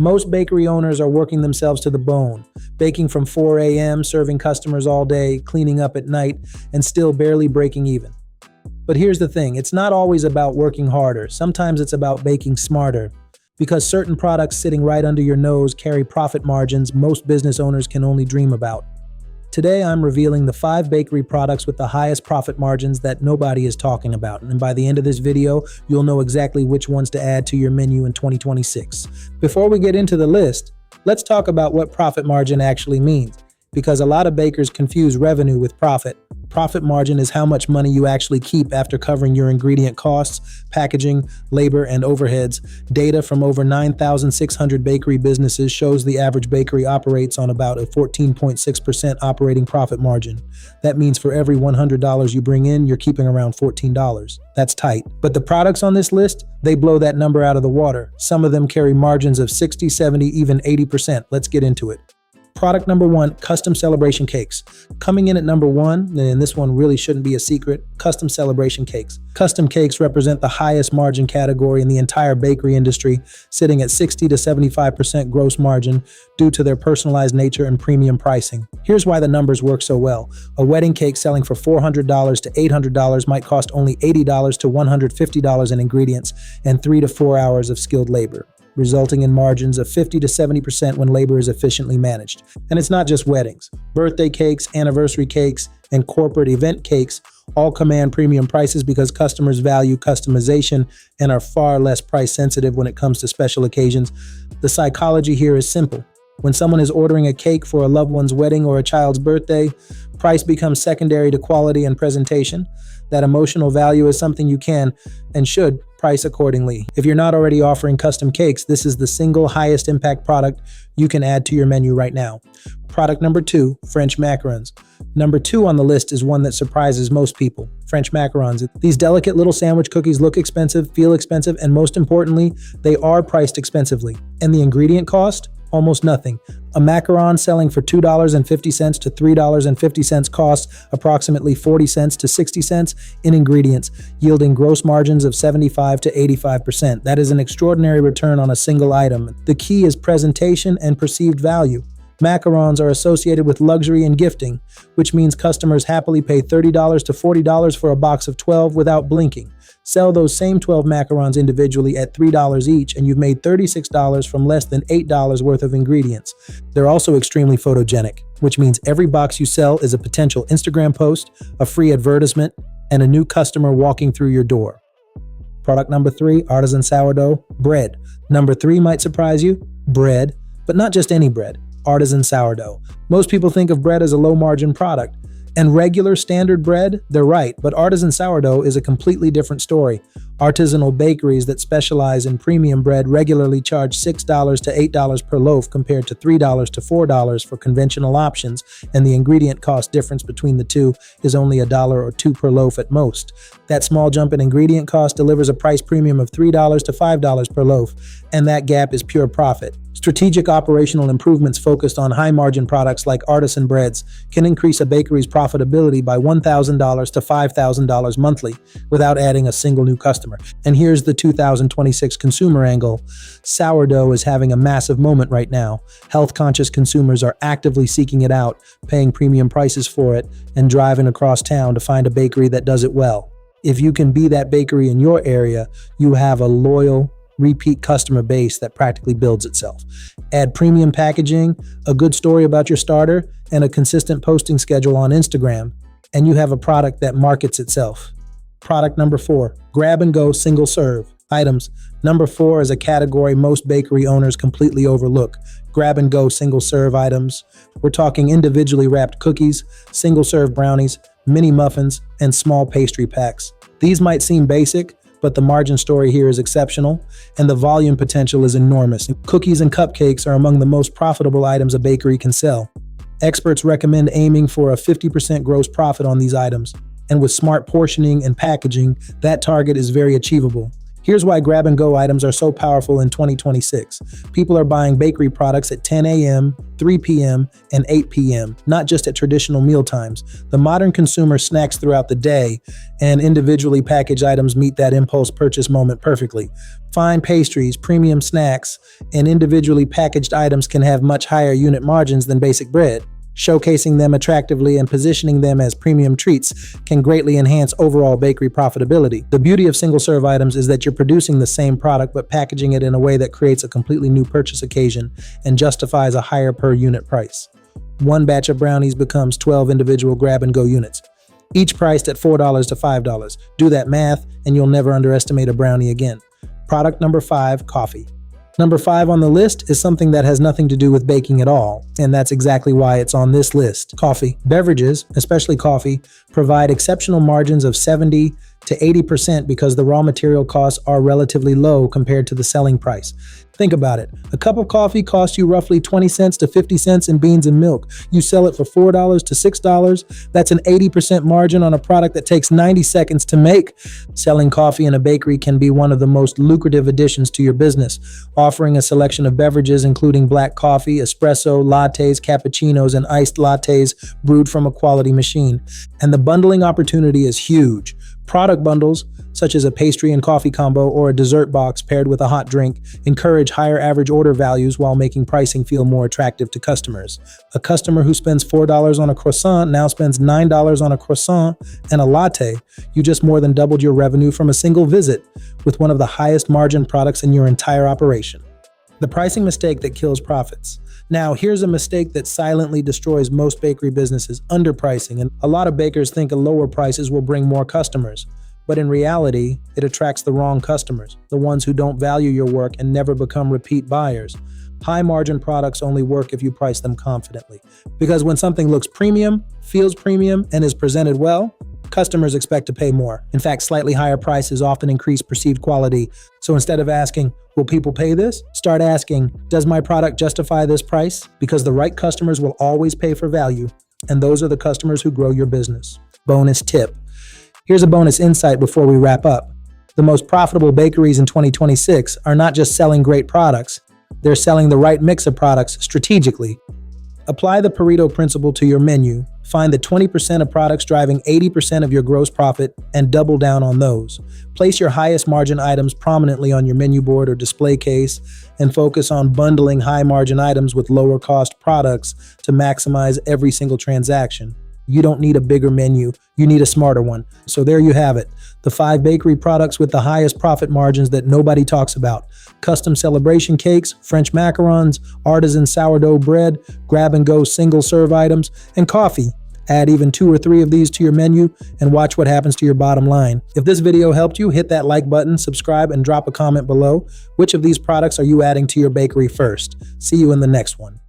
Most bakery owners are working themselves to the bone, baking from 4 a.m., serving customers all day, cleaning up at night, and still barely breaking even. But here's the thing, it's not always about working harder. Sometimes it's about baking smarter. Because certain products sitting right under your nose carry profit margins most business owners can only dream about. Today, I'm revealing the 5 bakery products with the highest profit margins that nobody is talking about. And by the end of this video, you'll know exactly which ones to add to your menu in 2026. Before we get into the list, let's talk about what profit margin actually means. Because a lot of bakers confuse revenue with profit. Profit margin is how much money you actually keep after covering your ingredient costs, packaging, labor, and overheads. Data from over 9,600 bakery businesses shows the average bakery operates on about a 14.6% operating profit margin. That means for every $100 you bring in, you're keeping around $14. That's tight. But the products on this list, they blow that number out of the water. Some of them carry margins of 60, 70, even 80%. Let's get into it. Product number 1, custom celebration cakes. Coming in at number 1, and this one really shouldn't be a secret, custom celebration cakes. Custom cakes represent the highest margin category in the entire bakery industry, sitting at 60 to 75% gross margin due to their personalized nature and premium pricing. Here's why the numbers work so well. A wedding cake selling for $400 to $800 might cost only $80 to $150 in ingredients and 3 to 4 hours of skilled labor, resulting in margins of 50 to 70% when labor is efficiently managed. And it's not just weddings. Birthday cakes, anniversary cakes, and corporate event cakes all command premium prices because customers value customization and are far less price sensitive when it comes to special occasions. The psychology here is simple. When someone is ordering a cake for a loved one's wedding or a child's birthday, price becomes secondary to quality and presentation. That emotional value is something you can and should price accordingly. If you're not already offering custom cakes, this is the single highest impact product you can add to your menu right now. Product number 2, French macarons. Number 2 on the list is one that surprises most people, French macarons. These delicate little sandwich cookies look expensive, feel expensive, and most importantly, they are priced expensively. And the ingredient cost? Almost nothing. A macaron selling for $2.50 to $3.50 costs approximately 40 cents to 60 cents in ingredients, yielding gross margins of 75 to 85%. That is an extraordinary return on a single item. The key is presentation and perceived value. Macarons are associated with luxury and gifting, which means customers happily pay $30 to $40 for a box of 12 without blinking. Sell those same 12 macarons individually at $3 each, and you've made $36 from less than $8 worth of ingredients. They're also extremely photogenic, which means every box you sell is a potential Instagram post, a free advertisement, and a new customer walking through your door. Product number 3, Artisan Sourdough, bread. Number 3 might surprise you, bread, but not just any bread, Artisan Sourdough. Most people think of bread as a low-margin product. And regular standard bread, they're right, but Artisan Sourdough is a completely different story. Artisanal bakeries that specialize in premium bread regularly charge $6 to $8 per loaf compared to $3 to $4 for conventional options, and the ingredient cost difference between the two is only $1 or $2 per loaf at most. That small jump in ingredient cost delivers a price premium of $3 to $5 per loaf, and that gap is pure profit. Strategic operational improvements focused on high-margin products like artisan breads can increase a bakery's profitability by $1,000 to $5,000 monthly without adding a single new customer. And here's the 2026 consumer angle. Sourdough is having a massive moment right now. Health-conscious consumers are actively seeking it out, paying premium prices for it, and driving across town to find a bakery that does it well. If you can be that bakery in your area, you have a loyal, repeat customer base that practically builds itself. Add premium packaging, a good story about your starter, and a consistent posting schedule on Instagram, and you have a product that markets itself. Product number 4, grab and go single serve items. Number 4 is a category most bakery owners completely overlook. Grab and go single serve items. We're talking individually wrapped cookies, single serve brownies, mini muffins, and small pastry packs. These might seem basic, but the margin story here is exceptional, and the volume potential is enormous. Cookies and cupcakes are among the most profitable items a bakery can sell. Experts recommend aiming for a 50% gross profit on these items, and with smart portioning and packaging, that target is very achievable. Here's why grab-and-go items are so powerful in 2026. People are buying bakery products at 10 a.m., 3 p.m., and 8 p.m., not just at traditional meal times. The modern consumer snacks throughout the day, and individually packaged items meet that impulse purchase moment perfectly. Fine pastries, premium snacks, and individually packaged items can have much higher unit margins than basic bread. Showcasing them attractively and positioning them as premium treats can greatly enhance overall bakery profitability. The beauty of single-serve items is that you're producing the same product but packaging it in a way that creates a completely new purchase occasion and justifies a higher per unit price. One batch of brownies becomes 12 individual grab-and-go units, each priced at $4 to $5. Do that math and you'll never underestimate a brownie again. Product number 5, coffee. Number 5 on the list is something that has nothing to do with baking at all, and that's exactly why it's on this list. Coffee. Beverages, especially coffee, provide exceptional margins of 70 to 80% because the raw material costs are relatively low compared to the selling price. Think about it. A cup of coffee costs you roughly 20 cents to 50 cents in beans and milk. You sell it for $4 to $6. That's an 80% margin on a product that takes 90 seconds to make. Selling coffee in a bakery can be one of the most lucrative additions to your business, offering a selection of beverages including black coffee, espresso, lattes, cappuccinos, and iced lattes brewed from a quality machine. And the bundling opportunity is huge. Product bundles, such as a pastry and coffee combo or a dessert box paired with a hot drink, encourage higher average order values while making pricing feel more attractive to customers. A customer who spends $4 on a croissant now spends $9 on a croissant and a latte. You just more than doubled your revenue from a single visit with one of the highest margin products in your entire operation. The pricing mistake that kills profits. Now, here's a mistake that silently destroys most bakery businesses: underpricing. And a lot of bakers think lower prices will bring more customers. But in reality, it attracts the wrong customers, the ones who don't value your work and never become repeat buyers. High margin products only work if you price them confidently. Because when something looks premium, feels premium, and is presented well, customers expect to pay more. In fact, slightly higher prices often increase perceived quality. So instead of asking, will people pay this? Start asking, does my product justify this price? Because the right customers will always pay for value, and those are the customers who grow your business. Bonus tip. Here's a bonus insight before we wrap up. The most profitable bakeries in 2026 are not just selling great products, they're selling the right mix of products strategically. Apply the Pareto principle to your menu. Find the 20% of products driving 80% of your gross profit and double down on those. Place your highest margin items prominently on your menu board or display case and focus on bundling high margin items with lower cost products to maximize every single transaction. You don't need a bigger menu, you need a smarter one. So there you have it, the 5 bakery products with the highest profit margins that nobody talks about. Custom celebration cakes, French macarons, artisan sourdough bread, grab-and-go single-serve items, and coffee. Add even 2 or 3 of these to your menu and watch what happens to your bottom line. If this video helped you, hit that like button, subscribe, and drop a comment below. Which of these products are you adding to your bakery first? See you in the next one.